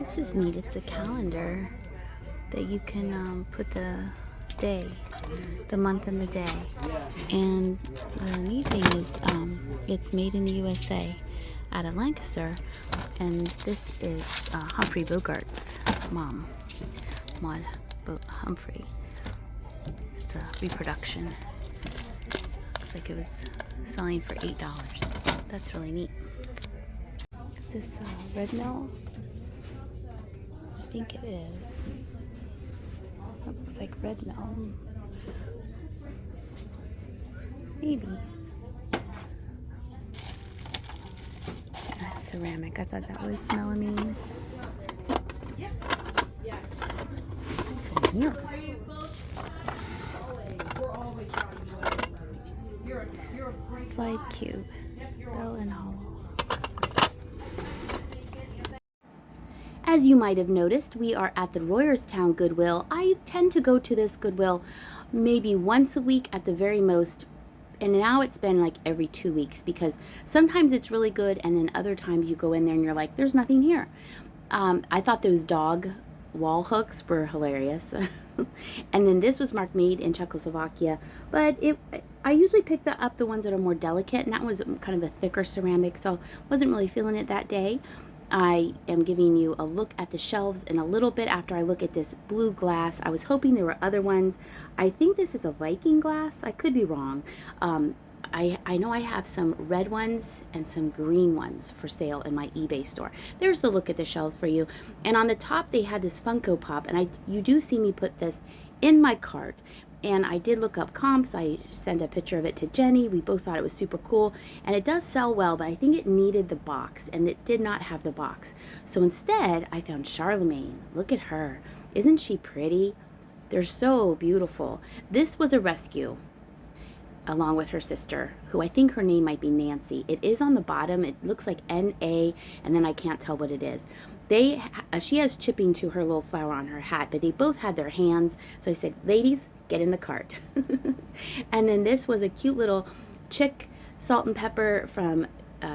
This is neat. It's a calendar that you can put the day, the month and the day. And the neat thing is it's made in the USA out of Lancaster. And this is Humphrey Bogart's mom, Maud Humphrey. It's a reproduction. Looks like it was selling for $8. That's really neat. Is this red mill? I think it is. That looks like red mill. Maybe. That's ceramic. I thought that was melamine. What's in here? Slide cube. Bell and hollow. As you might have noticed, we are at the Royerstown Goodwill. I tend to go to this Goodwill maybe once a week at the very most, and now it's been like every 2 weeks because sometimes it's really good and then other times you go in there and you're like, there's nothing here. I thought those dog wall hooks were hilarious. And then this was marked made in Czechoslovakia, but I usually pick up the ones that are more delicate, and that was kind of a thicker ceramic, so wasn't really feeling it that day. I am giving you a look at the shelves in a little bit after I look at this blue glass. I was hoping there were other ones. I think this is a Viking glass. I could be wrong. I know I have some red ones and some green ones for sale in my eBay store. There's the look at the shelves for you. And on the top they had this Funko Pop, and you do see me put this in my cart. And I did look up comps. I sent a picture of it to Jenny. We both thought it was super cool. And it does sell well, but I think it needed the box, and it did not have the box. So instead, I found Charlemagne. Look at her. Isn't she pretty? They're so beautiful. This was a rescue, along with her sister, who I think her name might be Nancy. It is on the bottom. It looks like N-A, and then I can't tell what it is. She has chipping to her little flower on her hat, but they both had their hands. So I said, ladies, get in the cart. And then this was a cute little chick salt and pepper from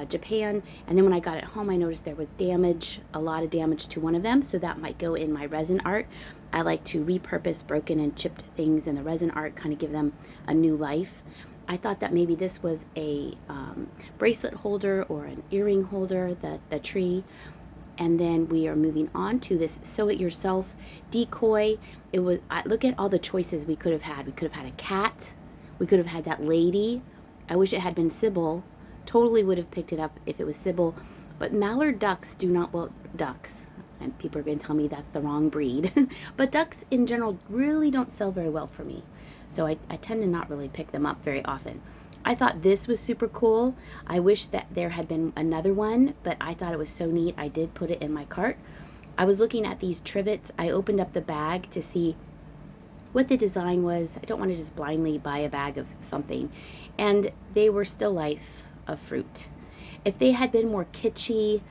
Japan. And then when I got it home, I noticed there was damage, a lot of damage to one of them. So that might go in my resin art. I like to repurpose broken and chipped things in the resin art, kind of give them a new life. I thought that maybe this was a bracelet holder or an earring holder, the tree. And then we are moving on to this sew it yourself decoy. Look at all the choices we could have had. We could have had a cat. We could have had that lady. I wish it had been Sybil. Totally would have picked it up if it was Sybil. But mallard ducks do not, well, ducks. And people are going to tell me that's the wrong breed. But ducks in general really don't sell very well for me. So I tend to not really pick them up very often. I thought this was super cool. I wish that there had been another one, but I thought it was so neat. I did put it in my cart. I was looking at these trivets. I opened up the bag to see what the design was. I don't want to just blindly buy a bag of something. And they were still life of fruit. If they had been more kitschy,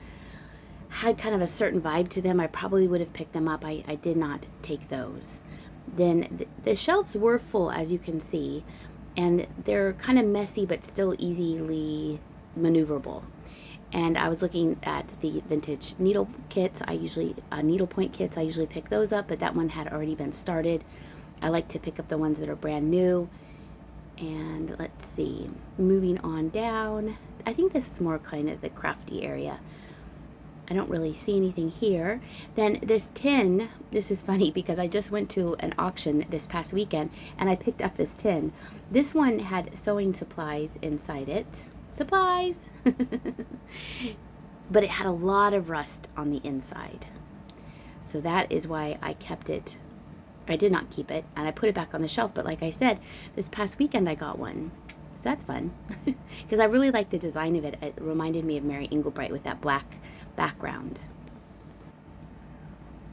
had kind of a certain vibe to them, I probably would have picked them up. I did not take those. Then the shelves were full, as you can see. And they're kind of messy, but still easily maneuverable. And I was looking at the vintage needle kits. Needlepoint kits, I usually pick those up, but that one had already been started. I like to pick up the ones that are brand new. And let's see, moving on down. I think this is more kind of the crafty area. I don't really see anything here. Then this tin, this is funny because I just went to an auction this past weekend and I picked up this tin. This one had sewing supplies inside it. Supplies! But it had a lot of rust on the inside. So that is why I kept it. I did not keep it and I put it back on the shelf. But like I said, this past weekend I got one. So that's fun. Because I really like the design of it. It reminded me of Mary Englebright with that black background.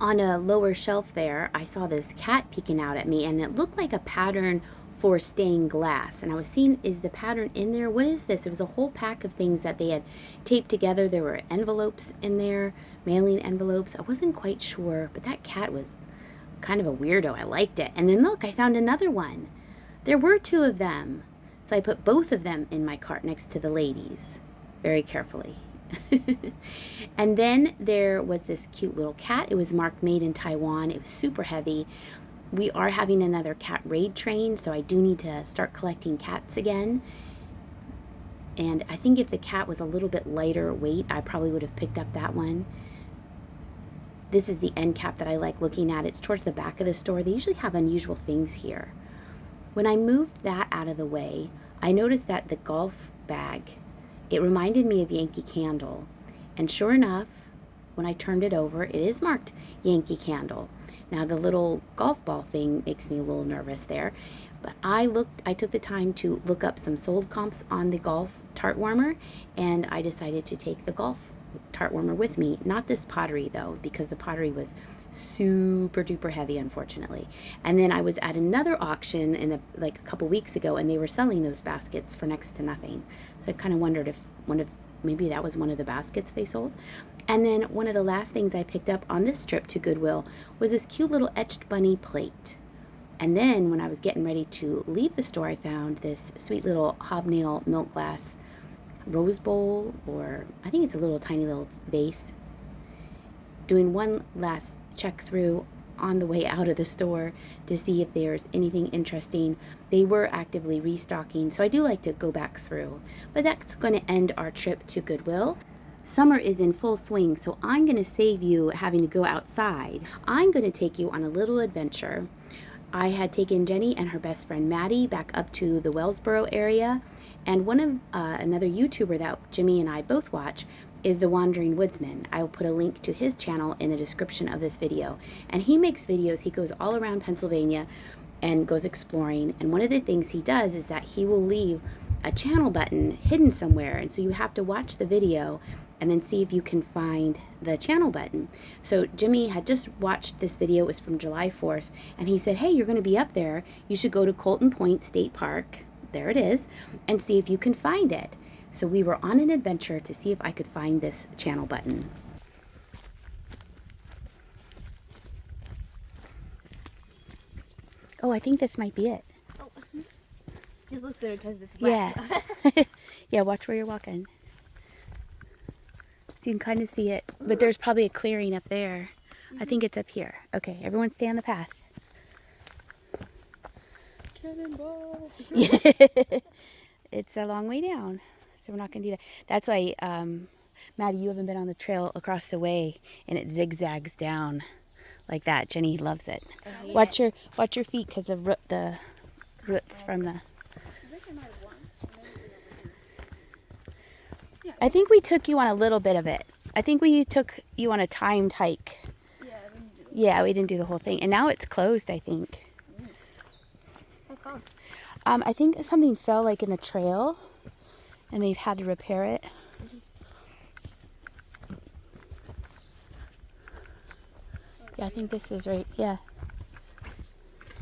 On a lower shelf there, I saw this cat peeking out at me and it looked like a pattern for stained glass. And I was seeing, is the pattern in there? What is this? It was a whole pack of things that they had taped together. There were envelopes in there, mailing envelopes. I wasn't quite sure, but that cat was kind of a weirdo. I liked it. And then look, I found another one. There were two of them. So I put both of them in my cart next to the ladies very carefully. And then there was this cute little cat. It was marked made in Taiwan. It was super heavy. We are having another cat raid train, so I do need to start collecting cats again. And I think if the cat was a little bit lighter weight, I probably would have picked up that one. This is the end cap that I like looking at. It's towards the back of the store. They usually have unusual things here. When I moved that out of the way, I noticed that the golf bag, it reminded me of Yankee Candle. And sure enough, when I turned it over, it is marked Yankee Candle. Now the little golf ball thing makes me a little nervous there. But I took the time to look up some sold comps on the golf tart warmer, and I decided to take the golf tart warmer with me. Not this pottery though, because the pottery was super duper heavy, unfortunately. And then I was at another auction like a couple weeks ago, and they were selling those baskets for next to nothing. So I kind of wondered if maybe that was one of the baskets they sold. And then one of the last things I picked up on this trip to Goodwill was this cute little etched bunny plate. And then when I was getting ready to leave the store, I found this sweet little hobnail milk glass rose bowl, or I think it's a little tiny little vase. Doing one last check through on the way out of the store to see if there's anything interesting. They were actively restocking, so I do like to go back through. But that's going to end our trip to Goodwill. Summer is in full swing, so I'm going to save you having to go outside. I'm going to take you on a little adventure. I had taken Jenny and her best friend Maddie back up to the Wellsboro area, and another YouTuber that Jimmy and I both watch is the Wandering Woodsman. I will put a link to his channel in the description of this video. And he makes videos, he goes all around Pennsylvania and goes exploring. And one of the things he does is that he will leave a channel button hidden somewhere. And so you have to watch the video and then see if you can find the channel button. So Jimmy had just watched this video. It was from July 4th. And he said, hey, you're going to be up there. You should go to Colton Point State Park. There it is. And see if you can find it. So we were on an adventure to see if I could find this channel button. Oh, I think this might be it. Oh, just look through it because it's black. Yeah. Yeah, watch where you're walking. So you can kind of see it, but there's probably a clearing up there. I think it's up here. Okay, everyone stay on the path. Cannonball. It's a long way down, so we're not going to do that. That's why, Maddie, you haven't been on the trail across the way, and it zigzags down like that. Jenny loves it. Watch your feet because of the roots from the... I think we took you on a little bit of it. I think we took you on a timed hike. Yeah, we didn't do the whole thing. And now it's closed, I think. How come? I think something fell like in the trail, and they've had to repair it. Yeah, I think this is right. Yeah.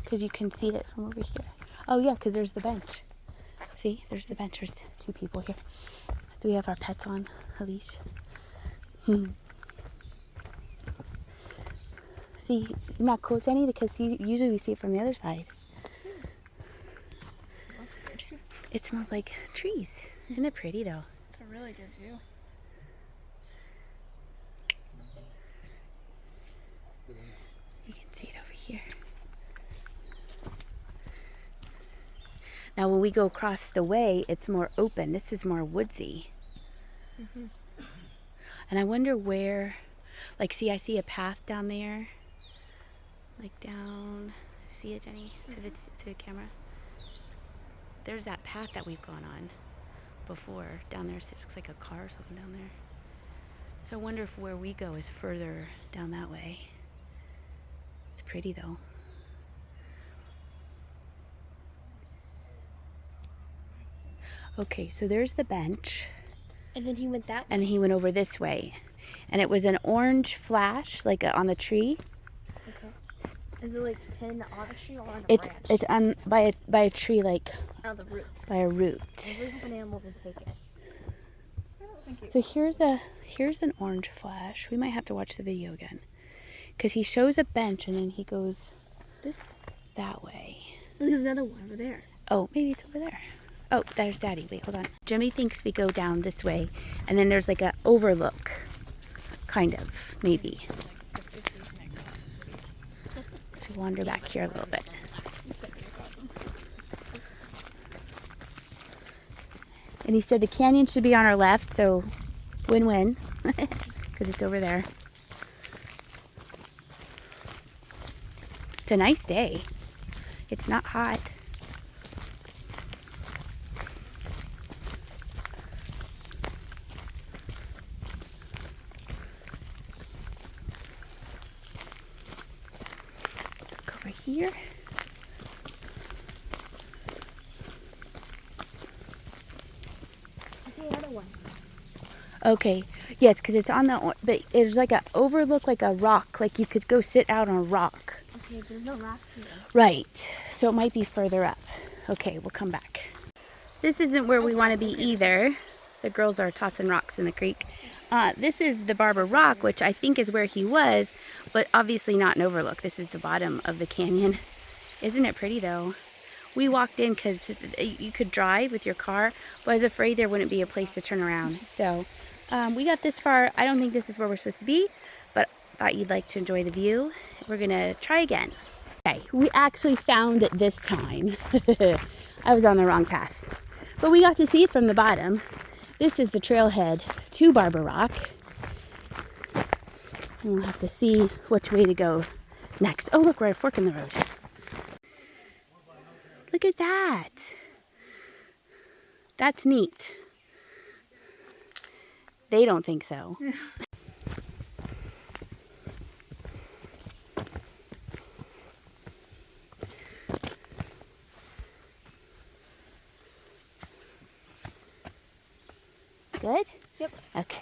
Because you can see it from over here. Oh, yeah, because there's the bench. See, there's the bench. There's two people here. Do we have our pets on a leash? See, isn't that cool, Jenny? Because usually we see it from the other side. It smells weird. It smells like trees. Isn't it pretty, though? It's a really good view. You can see it over here. Now, when we go across the way, it's more open. This is more woodsy. And I wonder where, like, see, I see a path down there. Like down, see it, Jenny, to the camera? There's that path that we've gone on before. Down there, it looks like a car or something down there. So I wonder if where we go is further down that way. It's pretty, though. Okay, so there's the bench. And then he went that way. And he went over this way. And it was an orange flash, like on the tree. Okay. Is it like pinned on a tree or on a It's branch? it's on by a tree, like On the root. by a root. I really hope an animal can take it. I don't think it So here's an orange flash. We might have to watch the video again, because he shows a bench and then he goes This? that way. There's another one over there. Oh, maybe it's over there. Oh, there's Daddy. Wait, hold on. Jimmy thinks we go down this way, and then there's like an overlook, kind of, maybe. So wander back here a little bit. And he said the canyon should be on our left, so win-win, because it's over there. It's a nice day. It's not hot. Look over here. I see another one. Okay, yes, because it's on the, but there's like a overlook, like a rock, like you could go sit out on a rock. Okay, there's no rocks here. Right, so it might be further up. Okay, we'll come back. This isn't where we want to be either. The girls are tossing rocks in the creek. This is the Barber Rock, which I think is where he was, but obviously not an overlook. This is the bottom of the canyon. Isn't it pretty though? We walked in because you could drive with your car, but I was afraid there wouldn't be a place to turn around. So we got this far. I don't think this is where we're supposed to be, but thought you'd like to enjoy the view. We're gonna try again. Okay, we actually found it this time. I was on the wrong path, but we got to see it from the bottom. This is the trailhead to Barber Rock. And we'll have to see which way to go next. Oh, look, we're at a fork in the road. Look at that. That's neat. They don't think so. Good? Yep. Okay.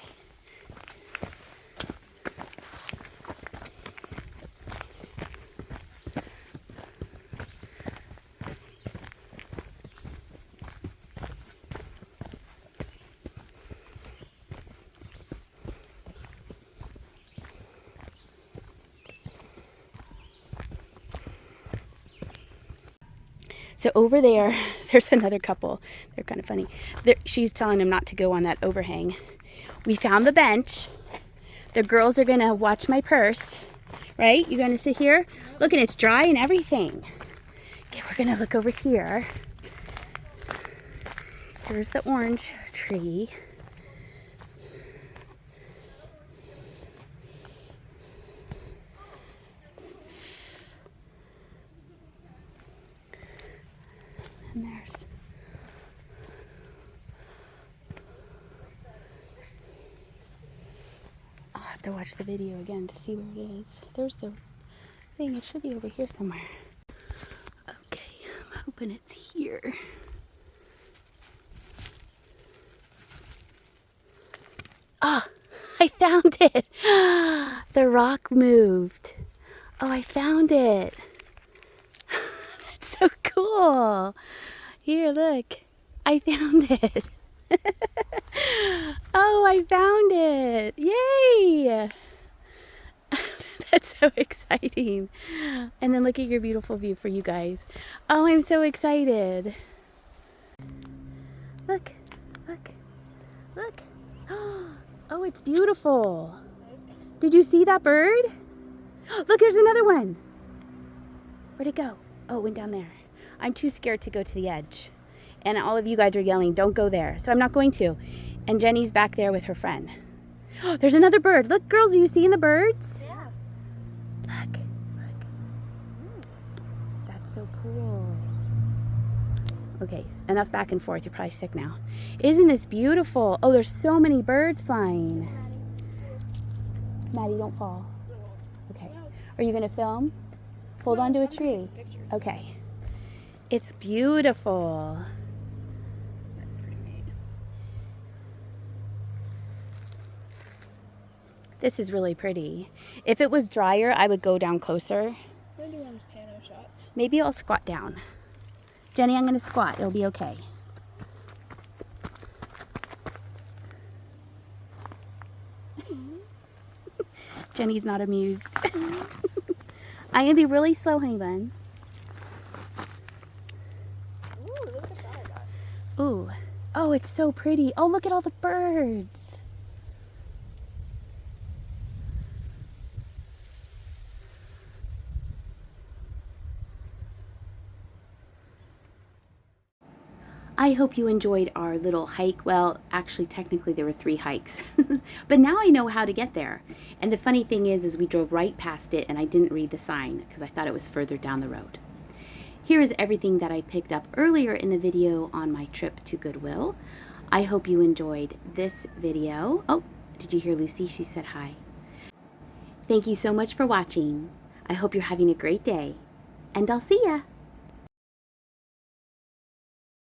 So over there, there's another couple. They're kind of funny. She's telling him not to go on that overhang. We found the bench. The girls are going to watch my purse. Right? You're going to sit here? Look, and it's dry and everything. Okay, we're going to look over here. Here's the orange tree. And there's I'll have to watch the video again to see where it is. There's the thing. It should be over here somewhere. Okay, I'm hoping it's here. Ah, I found it. The rock moved. Oh, I found it. That's so cool. Here, look. I found it. Oh, I found it. Yay. That's so exciting. And then look at your beautiful view for you guys. Oh, I'm so excited. Look, look, look. Oh, it's beautiful. Did you see that bird? Look, there's another one. Where'd it go? Oh, it went down there. I'm too scared to go to the edge. And all of you guys are yelling, don't go there. So I'm not going to. And Jenny's back there with her friend. Oh, there's another bird. Look, girls, are you seeing the birds? Yeah. Look, look. That's so cool. Okay, enough back and forth. You're probably sick now. Isn't this beautiful? Oh, there's so many birds flying. Maddie, don't fall. Okay. Are you going to film? Hold on to a tree. Okay. It's beautiful. That's pretty neat. This is really pretty. If it was drier, I would go down closer. We're doing pano shots. Maybe I'll squat down. Jenny, I'm going to squat. It'll be okay. Jenny's not amused. I'm going to be really slow, honey bun. Ooh, look at that I got. Oh, it's so pretty. Oh, look at all the birds. I hope you enjoyed our little hike. Well, actually, technically there were 3 hikes, but now I know how to get there. And the funny thing is we drove right past it and I didn't read the sign because I thought it was further down the road. Here is everything that I picked up earlier in the video on my trip to Goodwill. I hope you enjoyed this video. Oh, did you hear Lucy? She said hi. Thank you so much for watching. I hope you're having a great day, and I'll see ya.